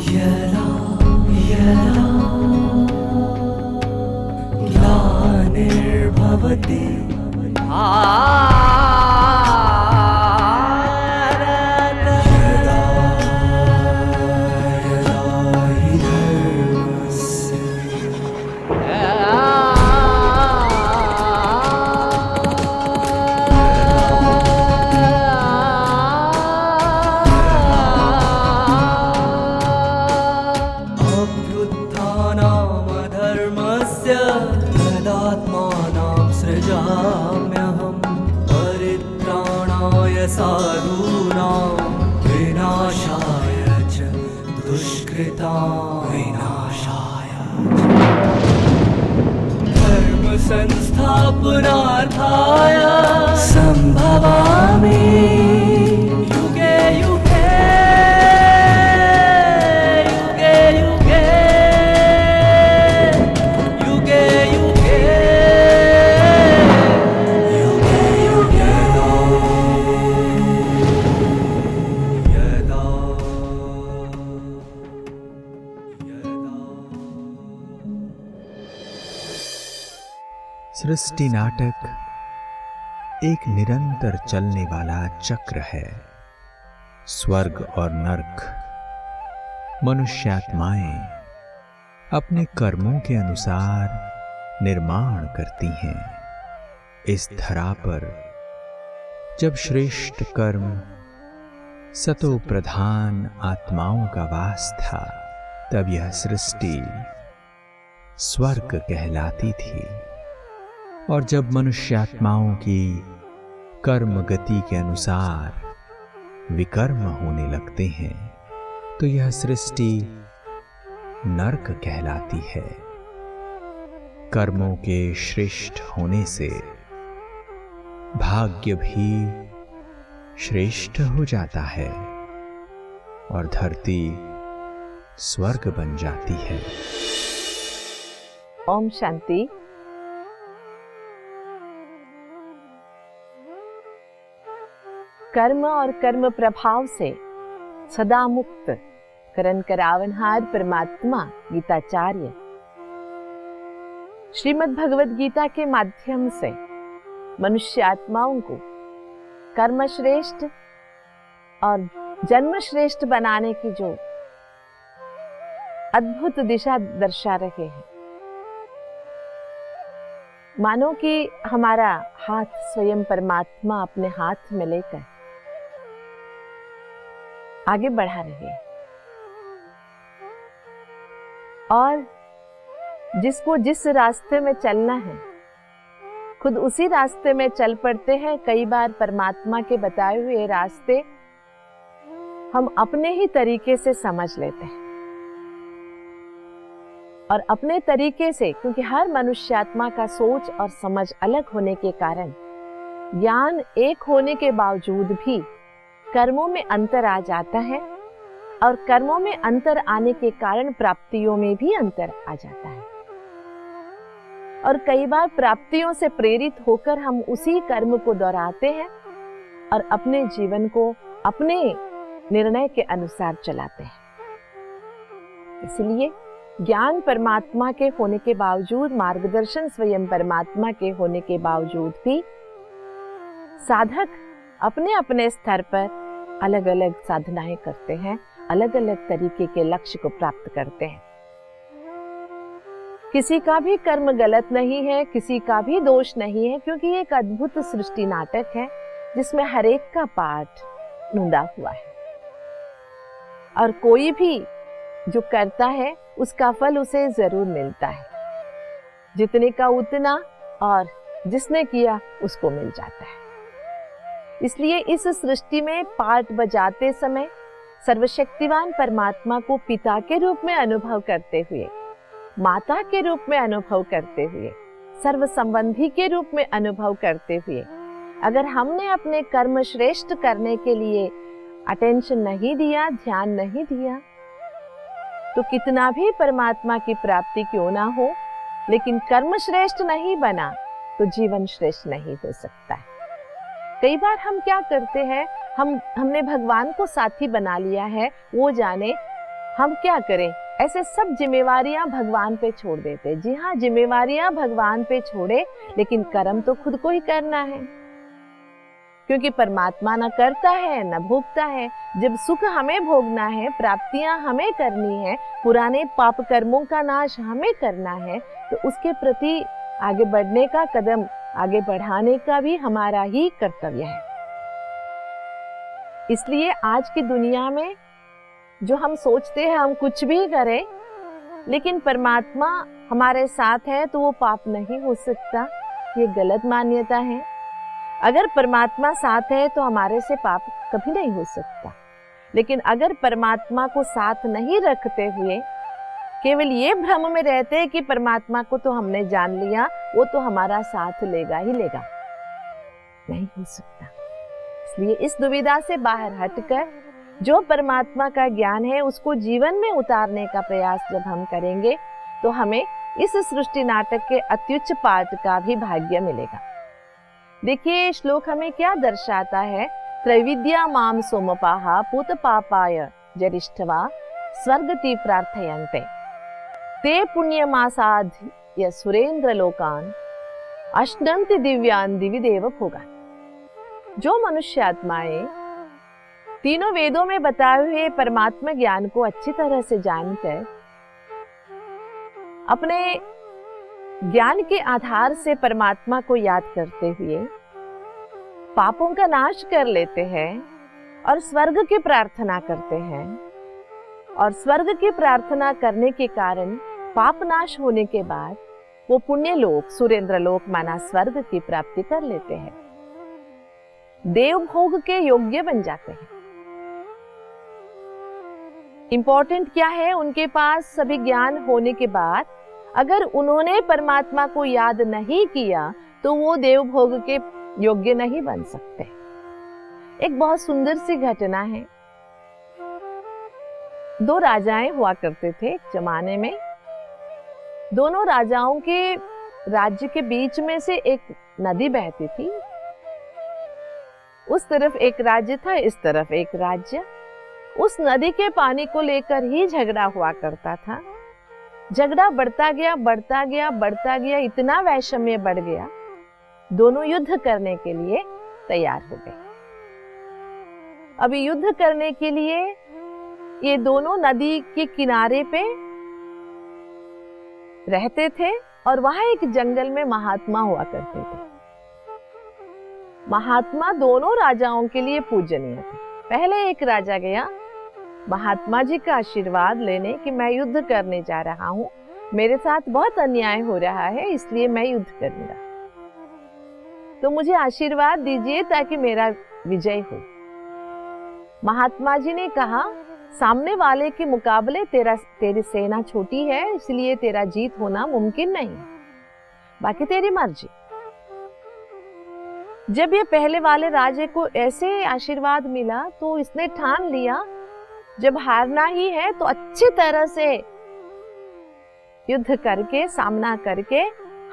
यदा यदा ग्लानिर्भवति साधूनां विनाशाय च दुष्कृतां विनाशाय धर्म संस्थापनार्थाय संभवामि युगे युगे युगे युगे युगे युगे सृष्टि नाटक एक निरंतर चलने वाला चक्र है। स्वर्ग और नरक, मनुष्यात्माएं अपने कर्मों के अनुसार निर्माण करती हैं। इस धरा पर जब श्रेष्ठ कर्म सतो प्रधान आत्माओं का वास था, तब यह सृष्टि स्वर्ग कहलाती थी। और जब मनुष्यात्माओं की कर्म गति के अनुसार विकर्म होने लगते हैं, तो यह सृष्टि नरक कहलाती है। कर्मों के श्रेष्ठ होने से भाग्य भी श्रेष्ठ हो जाता है और धरती स्वर्ग बन जाती है। ओम शांति। कर्म और कर्म प्रभाव से सदा मुक्त करन करावनहार परमात्मा गीताचार्य श्रीमद् भगवद गीता के माध्यम से मनुष्य आत्माओं को कर्म श्रेष्ठ और जन्म श्रेष्ठ बनाने की जो अद्भुत दिशा दर्शा रहे हैं। मानो कि हमारा हाथ स्वयं परमात्मा अपने हाथ में लेकर आगे बढ़ा रहे हैं और जिसको जिस रास्ते में चलना है खुद उसी रास्ते में चल पड़ते हैं। कई बार परमात्मा के बताए हुए रास्ते हम अपने ही तरीके से समझ लेते हैं और अपने तरीके से, क्योंकि हर मनुष्यात्मा का सोच और समझ अलग होने के कारण ज्ञान एक होने के बावजूद भी कर्मों में अंतर आ जाता है और कर्मों में अंतर आने के कारण प्राप्तियों में भी अंतर आ जाता है। और कई बार प्राप्तियों से प्रेरित होकर हम उसी कर्म को दोहराते हैं और अपने जीवन को अपने निर्णय के अनुसार चलाते हैं। इसलिए ज्ञान परमात्मा के होने के बावजूद, मार्गदर्शन स्वयं परमात्मा के होने के बावजूद भी साधक अपने अपने स्तर पर अलग अलग साधनाएं करते हैं, अलग अलग तरीके के लक्ष्य को प्राप्त करते हैं। किसी का भी कर्म गलत नहीं है, किसी का भी दोष नहीं है, क्योंकि ये एक अद्भुत सृष्टि नाटक है जिसमें हर एक का पार्ट ढूंढा हुआ है और कोई भी जो करता है उसका फल उसे जरूर मिलता है। जितने का उतना और जिसने किया उसको मिल जाता है। इसलिए इस सृष्टि में पार्ट बजाते समय सर्वशक्तिवान परमात्मा को पिता के रूप में अनुभव करते हुए, माता के रूप में अनुभव करते हुए, सर्व संबंधी के रूप में अनुभव करते हुए, अगर हमने अपने कर्म श्रेष्ठ करने के लिए अटेंशन नहीं दिया, ध्यान नहीं दिया, तो कितना भी परमात्मा की प्राप्ति क्यों ना हो, लेकिन कर्म श्रेष्ठ नहीं बना तो जीवन श्रेष्ठ नहीं हो सकता है। कई बार हम क्या करते हैं, हमने भगवान को साथी बना लिया है, वो जाने हम क्या करें, ऐसे सब जिम्मेवारियां भगवान पे छोड़ देते। जी हाँ, जिम्मेवारियां भगवान पे छोड़े, लेकिन कर्म तो खुद को ही करना है, क्योंकि परमात्मा न करता है न भोगता है। जब सुख हमें भोगना है, प्राप्तियां हमें करनी है, पुराने पाप कर्मों का नाश हमें करना है, तो उसके प्रति आगे बढ़ने का, कदम आगे बढ़ाने का भी हमारा ही कर्तव्य है। इसलिए आज की दुनिया में जो हम सोचते हैं हम कुछ भी करें, लेकिन परमात्मा हमारे साथ है तो वो पाप नहीं हो सकता, ये गलत मान्यता है। अगर परमात्मा साथ है तो हमारे से पाप कभी नहीं हो सकता। लेकिन अगर परमात्मा को साथ नहीं रखते हुए केवल ये भ्रम में रहते हैं कि परमात्मा को तो हमने जान लिया, वो तो हमारा साथ लेगा ही लेगा, नहीं हो सकता। इसलिए इस दुविधा से बाहर हटकर जो परमात्मा का ज्ञान है उसको जीवन में उतारने का प्रयास जब हम करेंगे, तो हमें इस सृष्टि नाटक के अत्युच्च पाठ का भी भाग्य मिलेगा। देखिए, श्लोक हमें क्या दर्शाता है। त्रैविद्या माम सोमपाहा पूत पापाय जरिष्ठवा स्वर्गति प्रार्थयन्ते ते पुण्यमासाध्य सुरेंद्र लोकान अश्नन्ति दिव्यान दिवि देव भोगान। जो मनुष्य आत्माएं तीनों वेदों में बताए हुए परमात्मा ज्ञान को अच्छी तरह से जानकर अपने ज्ञान के आधार से परमात्मा को याद करते हुए पापों का नाश कर लेते हैं और स्वर्ग की प्रार्थना करते हैं, और स्वर्ग की प्रार्थना करने के कारण पाप नाश होने के बाद वो पुण्य लोक, सुरेंद्र लोक माना स्वर्ग की प्राप्ति कर लेते हैं, देव भोग के योग्य बन जाते हैं। इंपॉर्टेंट क्या है, उनके पास सभी ज्ञान होने के बाद अगर उन्होंने परमात्मा को याद नहीं किया तो वो देव भोग के योग्य नहीं बन सकते। एक बहुत सुंदर सी घटना है। दो राजाएं हुआ करते थे एक जमाने में। दोनों राजाओं के राज्य के बीच में से एक नदी बहती थी। उस तरफ एक राज्य था, इस तरफ एक राज्य। उस नदी के पानी को लेकर ही झगड़ा हुआ करता था। झगड़ा बढ़ता गया, बढ़ता गया, बढ़ता गया, इतना वैषम्य बढ़ गया, दोनों युद्ध करने के लिए तैयार हो गए। अभी युद्ध करने के लिए ये दोनों नदी के किनारे पे रहते थे, और वहां एक जंगल में महात्मा हुआ करते थे। महात्मा दोनों राजाओं के लिए पूजनीय थे। पहले एक राजा गया महात्मा जी का आशीर्वाद लेने कि मैं युद्ध करने जा रहा हूं, मेरे साथ बहुत अन्याय हो रहा है, इसलिए मैं युद्ध करूंगा, तो मुझे आशीर्वाद दीजिए ताकि मेरा विजय हो। महात्मा जी ने कहा, सामने वाले के मुकाबले तेरी सेना छोटी है, इसलिए तेरा जीत होना मुमकिन नहीं, बाकी तेरी मर्जी। जब ये पहले वाले राजे को ऐसे आशीर्वाद मिला तो इसने ठान लिया, जब हारना ही है तो अच्छी तरह से युद्ध करके, सामना करके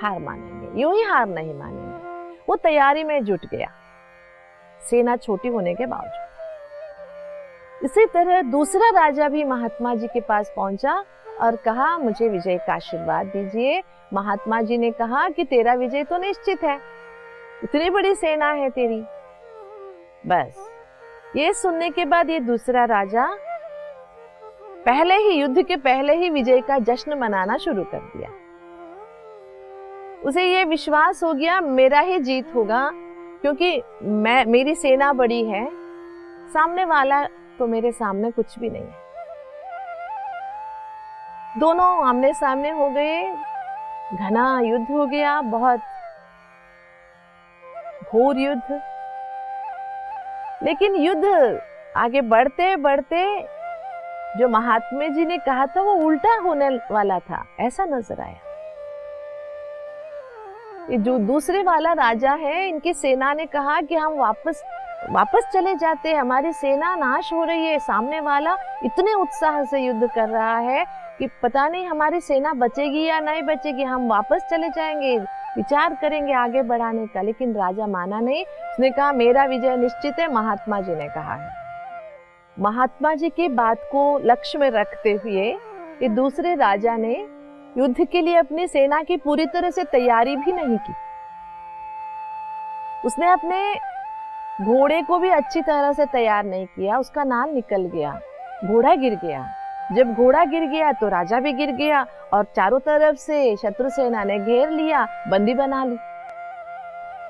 हार मानेंगे, यूं ही हार नहीं मानेंगे। वो तैयारी में जुट गया, सेना छोटी होने के बावजूद। इसी तरह दूसरा राजा भी महात्मा जी के पास पहुंचा और कहा, मुझे विजय का आशीर्वाद दीजिए। महात्मा जी ने कहा कि तेरा विजय तो निश्चित है, इतनी बड़ी सेना है तेरी। बस ये सुनने के बाद ये दूसरा राजा पहले ही, युद्ध के पहले ही विजय का जश्न मनाना शुरू कर दिया। उसे ये विश्वास हो गया मेरा ही जीत होगा, क्योंकि मेरी सेना बड़ी है, सामने वाला तो मेरे सामने कुछ भी नहीं है। दोनों आमने सामने हो गए, घना युद्ध हो गया, बहुत घोर युद्ध। लेकिन युद्ध आगे बढ़ते बढ़ते जो महात्मा जी ने कहा था वो उल्टा होने वाला था, ऐसा नजर आया। ये जो दूसरे वाला राजा है, इनकी सेना ने कहा कि हम वापस चले जाते हैं, हमारी सेना नाश हो रही है, सामने वाला इतने उत्साह से युद्ध कर रहा है कि पता नहीं हमारी सेना बचेगी या नहीं बचेगी, हम वापस चले जाएंगे, विचार करेंगे आगे बढ़ाने का। लेकिन राजा माना नहीं, उसने कहा मेरा विजय निश्चित है, महात्मा जी ने कहा है। महात्मा जी की बात को लक्ष्य में रखते हुए ये दूसरे राजा ने युद्ध के लिए अपनी सेना की पूरी तरह से तैयारी भी नहीं की। उसने अपने घोड़े को भी अच्छी तरह से तैयार नहीं किया। उसका नाल निकल गया, घोड़ा गिर गया। जब घोड़ा गिर गया तो राजा भी गिर गया और चारों तरफ से शत्रु सेना ने घेर लिया, बंदी बना ली।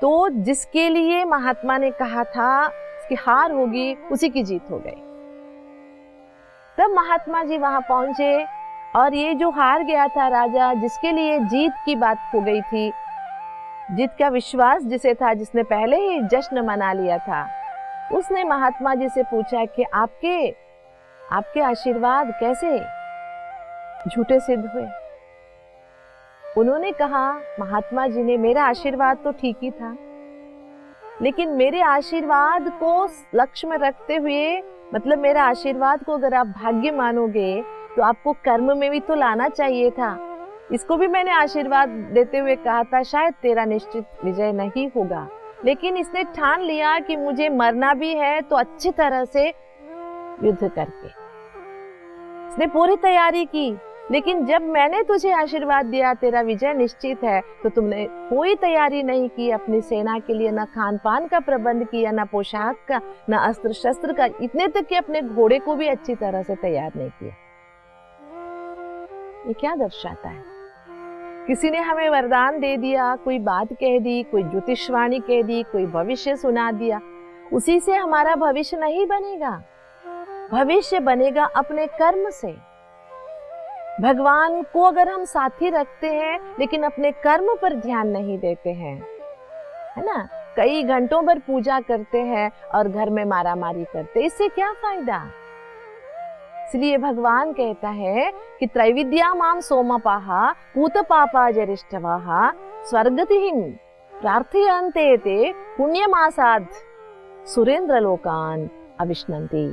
तो जिसके लिए महात्मा ने कहा था कि हार होगी, उसी की जीत हो गई। तब महात्मा जी वहां पहुंचे और ये जो हार गया था राजा, जिसके लिए जीत की बात हो गई थी, जीत का विश्वास जिसे था, जिसने पहले ही जश्न मना लिया था, उसने महात्मा जी से पूछा कि आपके आशीर्वाद कैसे झूठे सिद्ध हुए। उन्होंने कहा, महात्मा जी ने, मेरा आशीर्वाद तो ठीक ही था, लेकिन मेरे आशीर्वाद को लक्ष्य में रखते हुए, मतलब मेरा आशीर्वाद को अगर आप भाग्य मानोगे तो आपको कर्म में भी तो लाना चाहिए था। इसको भी मैंने आशीर्वाद देते हुए कहा था, शायद तेरा निश्चित विजय नहीं होगा, लेकिन इसने ठान लिया कि मुझे मरना भी है तो अच्छी तरह से युद्ध करके। इसने पूरी तैयारी की, लेकिन जब मैंने तुझे आशीर्वाद दिया तेरा विजय निश्चित है, तो तुमने कोई तैयारी नहीं की अपनी सेना के लिए, न खान पान का प्रबंध किया, न पोशाक का, न अस्त्र शस्त्र का, इतने तक कि अपने घोड़े को भी अच्छी तरह से तैयार नहीं किया। ये क्या दर्शाता है? किसी ने हमें वरदान दे दिया, कोई बात कह दी, कोई ज्योतिषवाणी कह दी, कोई भविष्य सुना दिया, उसी से हमारा भविष्य नहीं बनेगा। भविष्य बनेगा अपने कर्म से। भगवान को अगर हम साथी रखते हैं लेकिन अपने कर्म पर ध्यान नहीं देते हैं, है ना, कई घंटों भर पूजा करते हैं और घर में मारामारी करते, इससे क्या फायदा? इसलिए भगवान कहता है कि त्रैविद्या माम सोमपाहा पूत पापा जरिष्ठवाहा स्वर्गतिहिं प्रार्थयन्ते ते पुण्यमासाद सुरेंद्र लोकान अविष्णन्ति।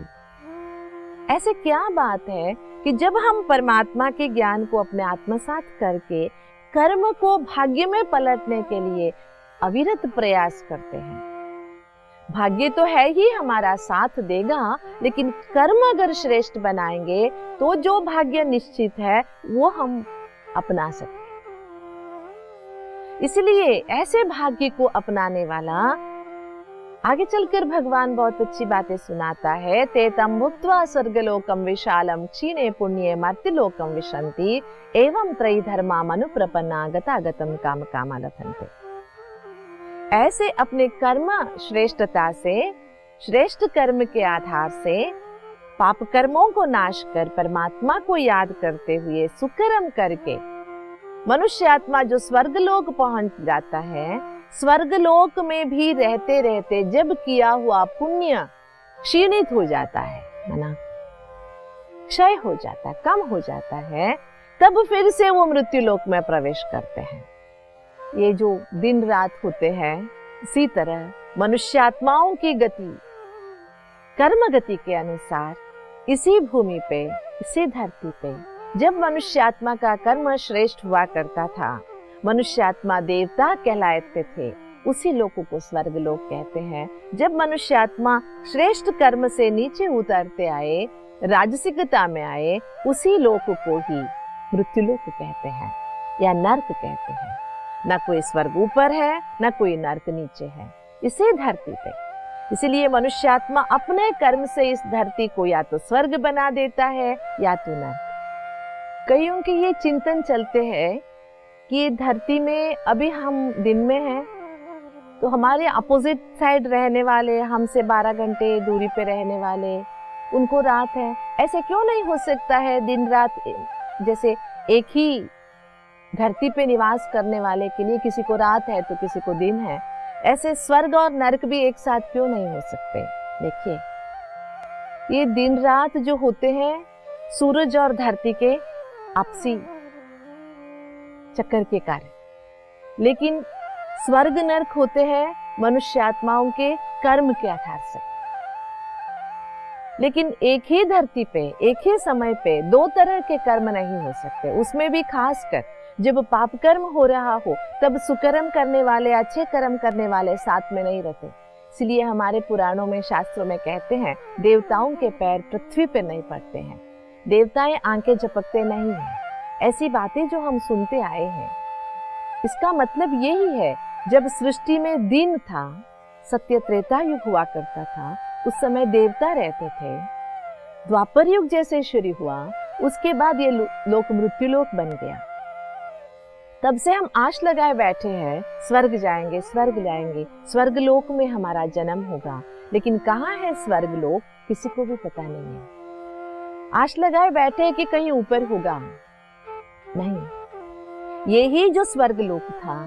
ऐसे क्या बात है कि जब हम परमात्मा के ज्ञान को अपने आत्मसात करके कर्म को भाग्य में पलटने के लिए अविरत प्रयास करते हैं, भाग्य तो है ही हमारा साथ देगा, लेकिन कर्म अगर श्रेष्ठ बनाएंगे तो जो भाग्य निश्चित है वो हम अपना सकते। इसलिए ऐसे भाग्य को अपनाने वाला आगे चलकर भगवान बहुत अच्छी बातें सुनाता है। ते तम भुक्त्वा स्वर्गलोकम विशालम क्षीणे पुण्ये मर्त्यलोकम विशन्ति एवं त्रयी धर्मा मनुप्रपन्ना गतागतम काम कामा लभन्ते। ऐसे अपने कर्म श्रेष्ठता से, श्रेष्ठ कर्म के आधार से पाप कर्मों को नाश कर परमात्मा को याद करते हुए सुकर्म करके मनुष्य आत्मा जो स्वर्गलोक पहुंच जाता है, स्वर्गलोक में भी रहते रहते जब किया हुआ पुण्य क्षीणित हो जाता है, माना क्षय हो जाता है, कम हो जाता है, तब फिर से वो मृत्यु लोक में प्रवेश करते हैं। ये जो दिन रात होते हैं, इसी तरह मनुष्य आत्माओं की गति कर्म गति के अनुसार इसी भूमि पे, इसी धरती पे जब मनुष्य आत्मा का कर्म श्रेष्ठ हुआ करता था, मनुष्य आत्मा देवता कहलाते थे, उसी लोक को स्वर्ग लोक कहते हैं। जब मनुष्य आत्मा श्रेष्ठ कर्म से नीचे उतरते आए, राजसिकता में आए, उसी लोक को ही मृत्यु लोक कहते हैं या नर्क कहते हैं। न कोई स्वर्ग ऊपर है, न कोई नर्क नीचे है, इसी धरती पे। इसलिए मनुष्य आत्मा अपने कर्म से इस धरती को या तो स्वर्ग बना देता है या तो नर्क। कईयों के ये चिंतन चलते हैं कि ये धरती में अभी हम दिन में हैं, तो हमारे अपोजिट साइड रहने वाले, हमसे 12 घंटे दूरी पे रहने वाले, उनको रात है। ऐसे क्यों नहीं हो सकता है दिन रात, जैसे एक ही धरती पे निवास करने वाले के लिए किसी को रात है तो किसी को दिन है, ऐसे स्वर्ग और नरक भी एक साथ क्यों नहीं हो सकते? देखिए, ये दिन रात जो होते हैं सूरज और धरती के आपसी चक्कर के कारण, लेकिन स्वर्ग नरक होते हैं मनुष्य आत्माओं के कर्म के आधार से। लेकिन एक ही धरती पे, एक ही समय पे दो तरह के कर्म नहीं हो सकते। उसमें भी खासकर जब पाप कर्म हो रहा हो, तब सुकर्म करने वाले, अच्छे कर्म करने वाले साथ में नहीं रहते। इसलिए हमारे पुराणों में, शास्त्रों में कहते हैं, देवताओं के पैर पृथ्वी पर नहीं पड़ते हैं, देवताएं आंखें झपकते नहीं हैं। ऐसी बातें जो हम सुनते आए हैं, इसका मतलब यही है, जब सृष्टि में दिन था, सत्य त्रेता युग हुआ करता था, उस समय देवता रहते थे। द्वापर युग जैसे शुरू हुआ, उसके बाद ये लोक मृत्यु लोक बन गया। तब से हम आश लगाए बैठे हैं, स्वर्ग जाएंगे, स्वर्ग जाएंगे, स्वर्ग लोक में हमारा जन्म होगा। लेकिन कहाँ है स्वर्ग लोक, किसी को भी पता नहीं है। आश लगाए बैठे हैं कि कहीं ऊपर होगा, नहीं। यही जो स्वर्ग लोक था,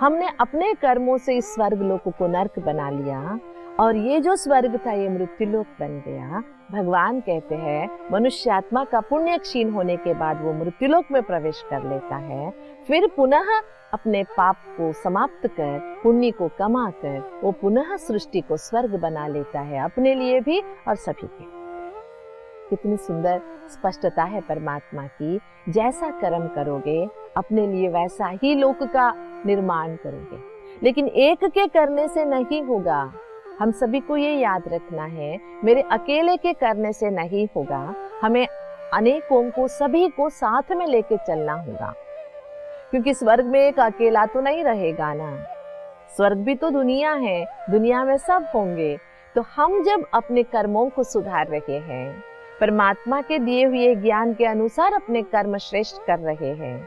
हमने अपने कर्मों से इस स्वर्ग लोक को नर्क बना लिया, और ये जो स्वर्ग था ये मृत्यु लोक बन गया। भगवान कहते हैं, मनुष्य आत्मा का पुण्य क्षीण होने के बाद वो मृत्यु लोक में प्रवेश कर लेता है, फिर पुनः अपने पाप को समाप्त कर, पुण्य को कमा कर, वो पुनः सृष्टि को स्वर्ग बना लेता है, अपने लिए भी और सभी के। कितनी सुंदर स्पष्टता है परमात्मा की। जैसा कर्म करोगे, अपने लिए वैसा ही लोक का निर्माण करोगे। लेकिन एक के करने से नहीं होगा। हम सभी को ये याद रखना है, मेरे अकेले के करने से नहीं होगा। हमें अनेकों को, सभी को साथ में लेके चलना होगा, क्योंकि स्वर्ग में एक अकेला तो नहीं रहेगा ना। स्वर्ग भी तो दुनिया है, दुनिया में सब होंगे। तो हम जब अपने कर्मों को सुधार रहे हैं, परमात्मा के दिए हुए ज्ञान के अनुसार अपने कर्म श्रेष्ठ कर रहे हैं,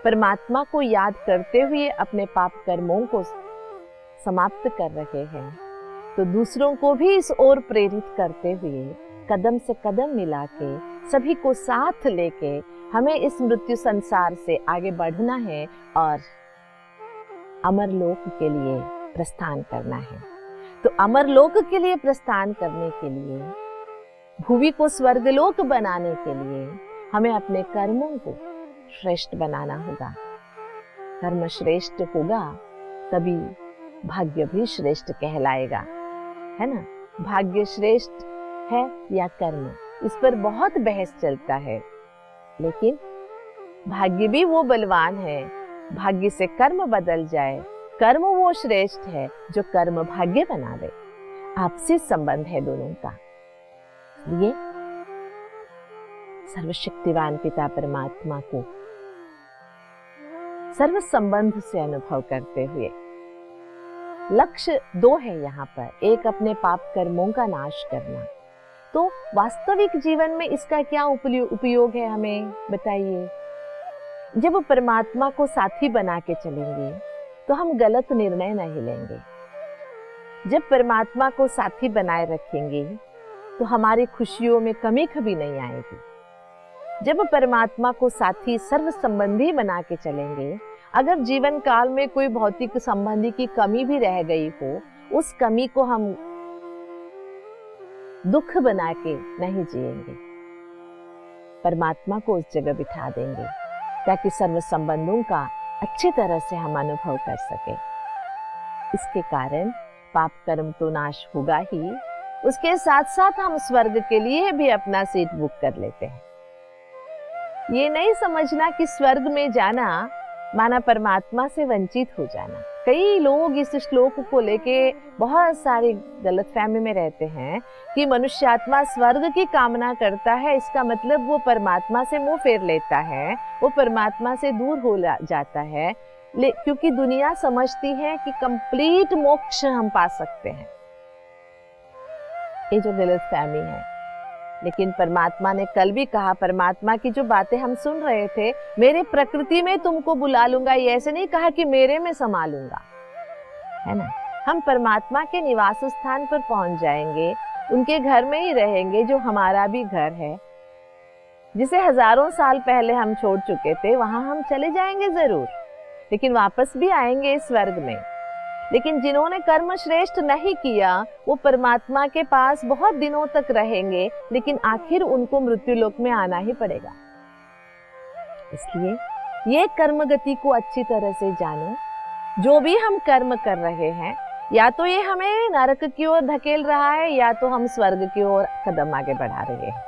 परमात्मा को याद करते हुए अपने पाप कर्मों को समाप्त कर रहे हैं, तो दूसरों को भी इस ओर प्रेरित करते हुए, कदम से कदम मिला के, सभी को साथ लेके हमें इस मृत्यु संसार से आगे बढ़ना है और अमर लोक के लिए प्रस्थान करना है। तो अमर लोक के लिए प्रस्थान करने के लिए, भूमि को स्वर्गलोक बनाने के लिए हमें अपने कर्मों को श्रेष्ठ बनाना होगा। कर्म श्रेष्ठ होगा तभी भाग्य भी श्रेष्ठ कहलाएगा, है ना। भाग्य श्रेष्ठ है या कर्म, इस पर बहुत बहस चलता है। लेकिन भाग्य भी वो बलवान है, भाग्य से कर्म बदल जाए, कर्म वो श्रेष्ठ है जो कर्म भाग्य बना दे। आपसी संबंध है दोनों का। ये सर्वशक्तिवान पिता परमात्मा को सर्व संबंध से अनुभव करते हुए, लक्ष्य दो है यहाँ पर। एक, अपने पाप कर्मों का नाश करना। तो वास्तविक जीवन में इसका क्या उपयोग है, हमें बताइए। जब परमात्मा को साथी बना के चलेंगे तो हम गलत निर्णय नहीं लेंगे। जब परमात्मा को साथी बनाए रखेंगे तो हमारी खुशियों में कमी कभी नहीं आएगी। जब परमात्मा को साथी, सर्व संबंधी बना के चलेंगे, अगर जीवन काल में कोई भौतिक संबंधी की कमी भी रह गई हो, उस कमी को हम दुख बना के नहीं जिएंगे, परमात्मा को उस जगह बिठा देंगे, ताकि सर्व संबंधों का अच्छी तरह से हम अनुभव कर सके। इसके कारण पाप कर्म तो नाश होगा ही, उसके साथ साथ हम स्वर्ग के लिए भी अपना सीट बुक कर लेते हैं। ये नहीं समझना कि स्वर्ग में जाना माना परमात्मा से वंचित हो जाना। कई लोग इस श्लोक को लेके बहुत सारी गलतफहमी में रहते हैं कि मनुष्य आत्मा स्वर्ग की कामना करता है, इसका मतलब वो परमात्मा से मुंह फेर लेता है, वो परमात्मा से दूर हो जाता है। क्योंकि दुनिया समझती है कि कंप्लीट मोक्ष हम पा सकते हैं। ये जो गलतफहमी है। लेकिन परमात्मा ने कल भी कहा, परमात्मा की जो बातें हम सुन रहे थे, मेरे प्रकृति में तुमको बुला लूंगा, ये ऐसे नहीं कहा कि मेरे में समा लूंगा, है ना। हम परमात्मा के निवास स्थान पर पहुंच जाएंगे, उनके घर में ही रहेंगे, जो हमारा भी घर है, जिसे हजारों साल पहले हम छोड़ चुके थे। वहां हम चले जाएंगे जरूर, लेकिन वापस भी आएंगे इस स्वर्ग में। लेकिन जिन्होंने कर्म श्रेष्ठ नहीं किया, वो परमात्मा के पास बहुत दिनों तक रहेंगे, लेकिन आखिर उनको मृत्यु लोक में आना ही पड़ेगा। इसलिए ये कर्म गति को अच्छी तरह से जानो। जो भी हम कर्म कर रहे हैं, या तो ये हमें नरक की ओर धकेल रहा है, या तो हम स्वर्ग की ओर कदम आगे बढ़ा रहे हैं।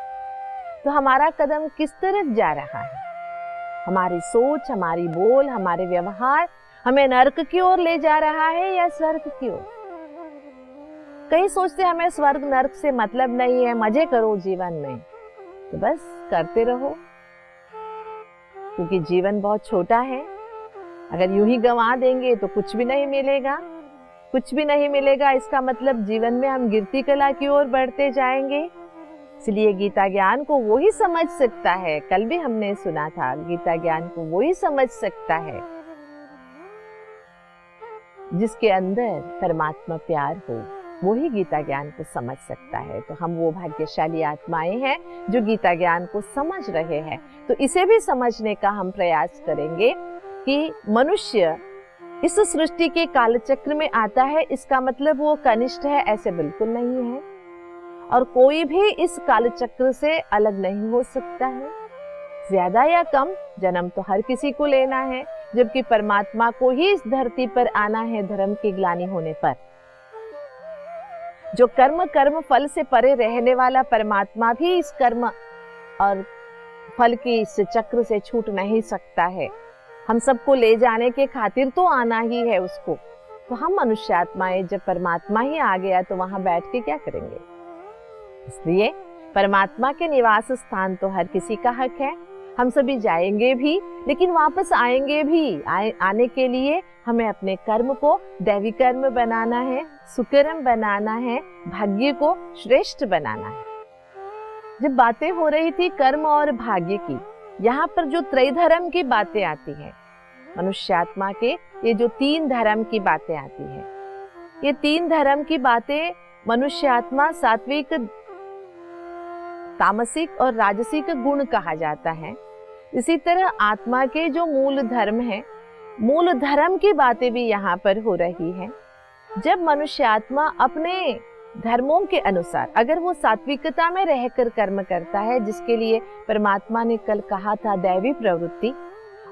तो हमारा कदम किस तरफ जा रहा है? हमारी सोच, हमारी बोल, हमारे व्यवहार हमें नरक की ओर ले जा रहा है या स्वर्ग की ओर? कई सोचते हमें स्वर्ग नर्क से मतलब नहीं है, मजे करो जीवन में, तो बस करते रहो, क्योंकि जीवन बहुत छोटा है। अगर यूं ही गंवा देंगे तो कुछ भी नहीं मिलेगा, कुछ भी नहीं मिलेगा। इसका मतलब जीवन में हम गिरती कला की ओर बढ़ते जाएंगे। इसलिए गीता ज्ञान को वो ही समझ सकता है, कल भी हमने सुना था, गीता ज्ञान को वो ही समझ सकता है जिसके अंदर परमात्मा प्यार हो, वो ही गीता ज्ञान को समझ सकता है। तो हम वो भाग्यशाली आत्माएं हैं जो गीता ज्ञान को समझ रहे हैं। तो इसे भी समझने का हम प्रयास करेंगे कि मनुष्य इस सृष्टि के कालचक्र में आता है, इसका मतलब वो कनिष्ठ है, ऐसे बिल्कुल नहीं है। और कोई भी इस कालचक्र से अलग नहीं हो सकता है। ज्यादा या कम जन्म तो हर किसी को लेना है, जबकि परमात्मा को ही इस धरती पर आना है धर्म की ग्लानि होने पर। जो कर्म फल से परे रहने वाला परमात्मा भी इस कर्म और फल के इस चक्र से छूट नहीं सकता है। हम सबको ले जाने के खातिर तो आना ही है उसको। तो हम मनुष्य आत्माएं जब परमात्मा ही आ गया तो वहां बैठ के क्या करेंगे? इसलिए परमात्मा के निवास स्थान तो हर किसी का हक है। हम सभी जाएंगे भी, लेकिन वापस आएंगे भी। आने के लिए हमें अपने कर्म को दैवी कर्म बनाना है, सुकर्म बनाना है, भाग्य को श्रेष्ठ बनाना है। जब बातें हो रही थी कर्म और भाग्य की, यहाँ पर जो त्रय धर्म की बातें आती है, मनुष्य आत्मा के ये जो 3 धर्म की बातें आती है, ये 3 धर्म की बातें मनुष्य आत्मा सात्विक, तामसिक और राजसिक गुण कहा जाता है। इसी तरह आत्मा के जो मूल धर्म है, मूल धर्म की बातें भी यहाँ पर हो रही है। जब मनुष्य आत्मा अपने धर्मों के अनुसार अगर वो सात्विकता में रहकर कर्म करता है, जिसके लिए परमात्मा ने कल कहा था दैवी प्रवृत्ति,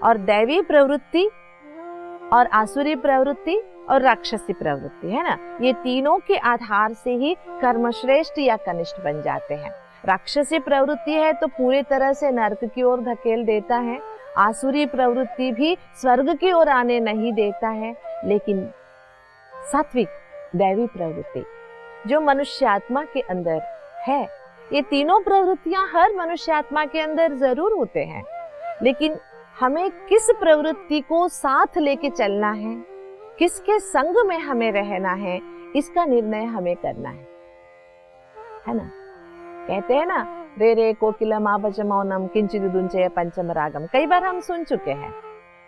और दैवी प्रवृत्ति और आसुरी प्रवृत्ति और राक्षसी प्रवृत्ति है ना, ये तीनों के आधार से ही कर्म श्रेष्ठ या कनिष्ठ बन जाते हैं। राक्षसी प्रवृत्ति है तो पूरी तरह से नरक की ओर धकेल देता है, आसुरी प्रवृत्ति भी स्वर्ग की ओर आने नहीं देता है, लेकिन सात्विक दैवी प्रवृत्ति जो मनुष्य आत्मा के अंदर है, ये तीनों प्रवृत्तियां हर मनुष्य आत्मा के अंदर जरूर होते हैं, लेकिन हमें किस प्रवृत्ति को साथ लेके चलना है, किसके संग में हमें रहना है, इसका निर्णय हमें करना है ना। कहते हैं ना, रे रे कोकिलम आभज मौनम किंचित दुंचय पंचम रागम, कई बार हम सुन चुके हैं।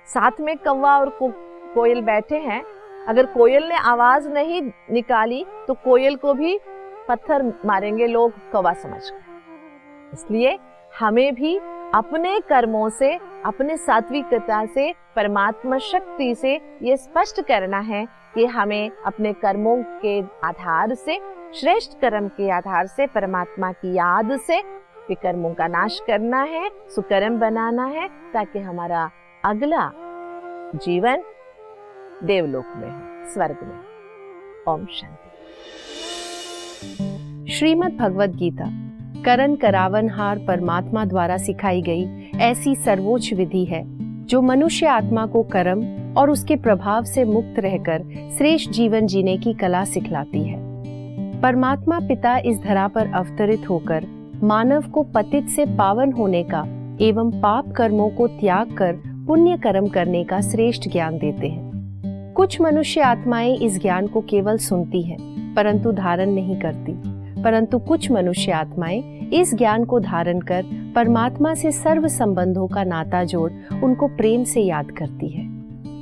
साथ में कौवा और कोयल बैठे हैं, अगर कोयल ने आवाज नहीं निकाली तो कोयल को भी पत्थर मारेंगे लोग कौवा समझकर। इसलिए हमें भी अपने कर्मों से, अपने सात्विकता से, परमात्मा शक्ति से ये स्पष्ट करना है कि हमें अपने कर्मों के आधार से, श्रेष्ठ कर्म के आधार से, परमात्मा की याद से विकर्मों का नाश करना है, सुकर्म बनाना है, ताकि हमारा अगला जीवन देवलोक में हो, स्वर्ग में। ओम शांति। श्रीमद् भगवद गीता करण करावनहार परमात्मा द्वारा सिखाई गई ऐसी सर्वोच्च विधि है जो मनुष्य आत्मा को कर्म और उसके प्रभाव से मुक्त रहकर श्रेष्ठ जीवन जीने की कला सिखलाती है। परमात्मा पिता इस धरा पर अवतरित होकर मानव को पतित से पावन होने का एवं पाप कर्मों को त्याग कर पुण्य कर्म करने का श्रेष्ठ ज्ञान देते हैं। कुछ मनुष्य आत्माएं इस ज्ञान को केवल सुनती हैं, परंतु धारण नहीं करती, परंतु कुछ मनुष्य आत्माएं इस ज्ञान को धारण कर परमात्मा से सर्व संबंधों का नाता जोड़ उनको प्रेम से याद करती है।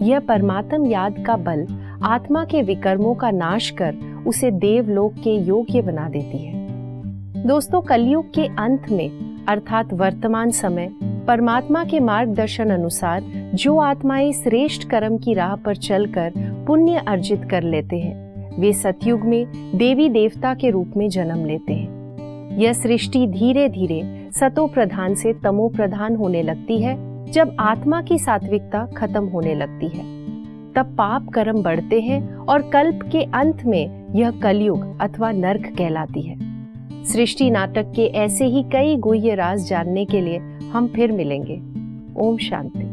यह परमात्म याद का बल आत्मा के विकर्मों का नाश कर उसे देवलोक के योग्य बना देती है। दोस्तों, कलयुग के अंत में अर्थात वर्तमान समय परमात्मा के मार्गदर्शन अनुसार जो आत्माएं श्रेष्ठ कर्म की राह पर चलकर पुण्य अर्जित कर लेते हैं, वे सतयुग में देवी देवता के रूप में जन्म लेते हैं। यह सृष्टि धीरे धीरे सतो प्रधान से तमो प्रधान होने लगती है। जब आत्मा की सात्विकता खत्म होने लगती है, तब पाप कर्म बढ़ते हैं और कल्प के अंत में यह कलयुग अथवा नरक कहलाती है। सृष्टि नाटक के ऐसे ही कई गुह्य राज जानने के लिए हम फिर मिलेंगे। ओम शांति।